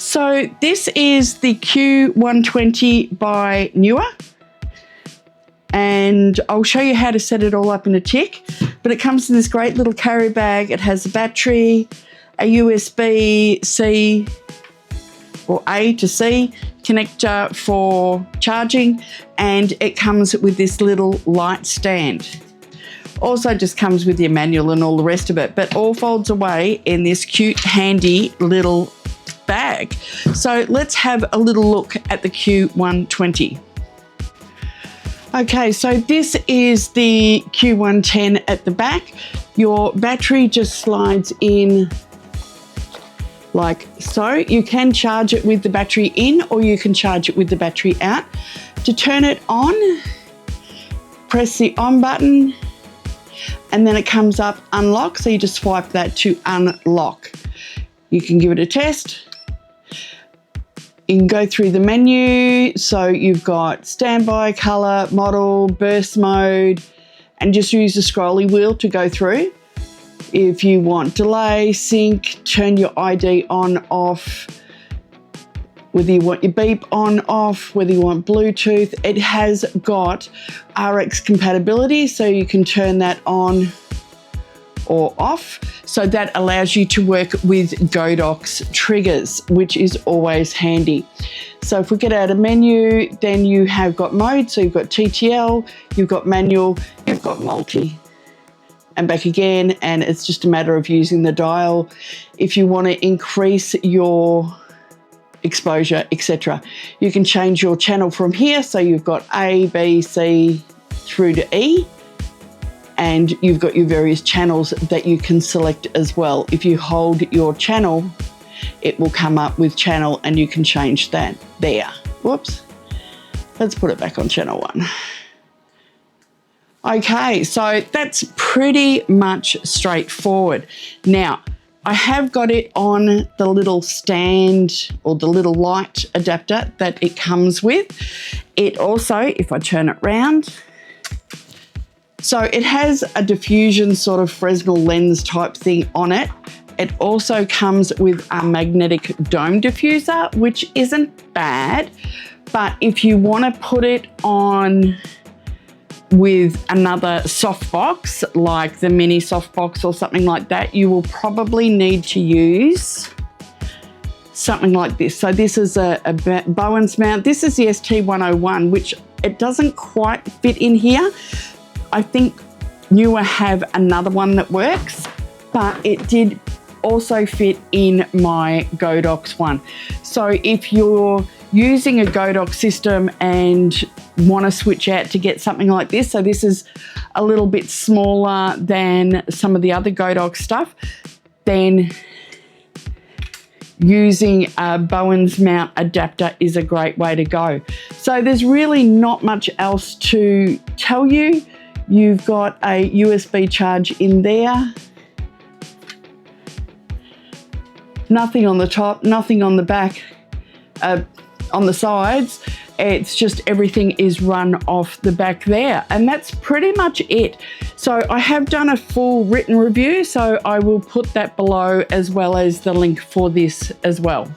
So this is the Q120 by Neewer, and I'll show you how to set it all up in a tick. But it comes in this great little carry bag. It has a battery, a USB-C or A to C connector for charging, and it comes with this little light stand. Also just comes with your manual and all the rest of it, but all folds away in this cute, handy little bag. So let's have a little look at the Q120. Okay, so this is the Q110 at the back. Your battery just slides in like so. You can charge it with the battery in, or you can charge it with the battery out. To turn it on, press the on button, and then it comes up unlock. So you just swipe that to unlock. You can give it a test. You can go through the menu. So you've got standby, color, model, burst mode, and just use the scrolly wheel to go through. If you want delay, sync, turn your ID on, off, whether you want your beep on, off, whether you want Bluetooth. It has got RX compatibility, so you can turn that on or off. So that allows you to work with Godox triggers, which is always handy. So if we get out of menu, then you have got mode. So you've got TTL, you've got manual, you've got multi, and back again. And it's just a matter of using the dial. If you want to increase your exposure, etc., you can change your channel from here. So you've got A, B, C through to E, and you've got your various channels that you can select as well. If you hold your channel, it will come up with channel, and you can change that there. Whoops. Let's put it back on channel 1. Okay, so that's pretty much straightforward. Now, I have got it on the little stand or the little light adapter that it comes with. It also, if I turn it round, so it has a diffusion sort of Fresnel lens type thing on it. It also comes with a magnetic dome diffuser, which isn't bad, but if you want to put it on with another softbox, like the mini softbox or something like that, you will probably need to use something like this. So this is a Bowens mount. This is the ST101, which it doesn't quite fit in here. I think Neewer have another one that works, but it did also fit in my Godox one. So if you're using a Godox system and want to switch out to get something like this, so this is a little bit smaller than some of the other Godox stuff, then using a Bowens mount adapter is a great way to go. So there's really not much else to tell you. You've got a USB charge in there. Nothing on the top, nothing on the back, on the sides. It's just everything is run off the back there, and that's pretty much it. So I have done a full written review, so I will put that below, as well as the link for this as well.